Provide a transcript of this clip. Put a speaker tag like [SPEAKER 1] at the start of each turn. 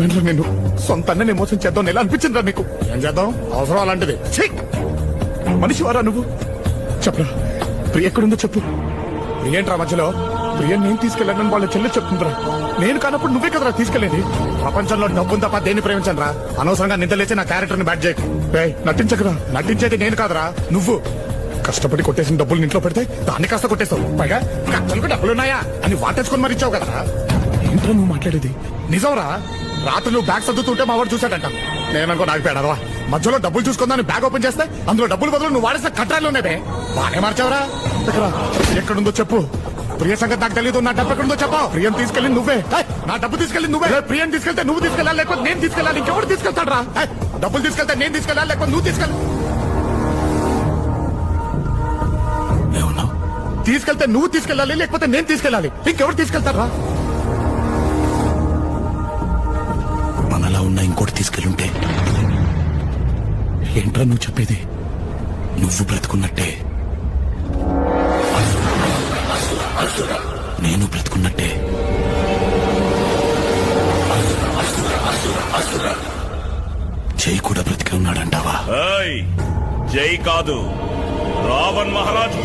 [SPEAKER 1] మోసమేంట్రా నేను సొంత అన్నని మోసం చేద్దాం ఎలా అనిపించిందిరా నీకు? ఏం చేద్దాం, అవసరం అలాంటిది. ఛీ! మనిషి వారా నువ్వు? చెప్పరా, ప్రియ ఎక్కడుందో చెప్పు. ప్రియంట్రా మధ్యలో? ప్రియ నేను తీసుకెళ్ళానని వాళ్ళ చెల్లి చెప్తుందిరా. నేను కానప్పుడు నువ్వే కదరా తీసుకెళ్ళేది. ప్రపంచంలో డబ్బును తప్ప దేన్ని ప్రేమించను రా. అనవసరంగా నిద్రలేచి నా క్యారెక్టర్ ని బ్యాట్ చేయకు. నటించకరా, నటించేది నేను కాదురా నువ్వు. కష్టపడి కొట్టేసిన డబ్బులు ఇంట్లో పెడితే దాన్ని కాస్త కొట్టేస్తావు. పైగా ఖర్చులకు డబ్బులున్నాయా అని వాటేసుకొని మరి ఇచ్చావు కదరా. ఏంట్రా నువ్వు మాట్లాడేది? నిజంరా, రాత్రి నువ్వు బ్యాగ్ సర్దుతుంటే మా వాడు చూశాడంట. నేననుకో నాగిపోయాడవా. మధ్యలో డబ్బులు చూసుకుందాని బ్యాగ్ ఓపెన్ చేస్తే అందులో డబ్బులు బదులు నువ్వు వాడేసిన కట్రాలు ఉన్నావే. బానే మార్చావరా. ఎక్కడుందో చెప్పు. ప్రియ సంగతి నాకు తెలియదు. నా డబ్బు ఎక్కడుందో చెప్పావు. ప్రియం తీసుకెళ్ళి నువ్వే, నా డబ్బు తీసుకెళ్ళి నువ్వే. ప్రియం తీసుకెళ్తే నువ్వు తీసుకెళ్ళాలి, లేకపోతే నేను తీసుకెళ్ళాలి. ఇంకెవరు తీసుకెళ్తాడు రా? డబ్బులు తీసుకెళ్తే నేను తీసుకెళ్ళాలి, లేకపోతే నువ్వు తీసుకెళ్ళి. తీసుకెళ్తే నువ్వు తీసుకెళ్ళాలి, లేకపోతే నేను తీసుకెళ్ళాలి. ఇంకెవరు తీసుకెళ్తారా?
[SPEAKER 2] మనలా ఉన్న ఇంకోటి తీసుకెళ్ళుంటే.
[SPEAKER 1] ఏంట్రా నువ్వు చెప్పేది?
[SPEAKER 2] నువ్వు బ్రతుకున్నట్టే నేను బ్రతుకున్నట్టే. జై కూడా బ్రతికి ఉన్నాడంటావా?
[SPEAKER 3] జై కాదు, రావణ్ మహారాజ్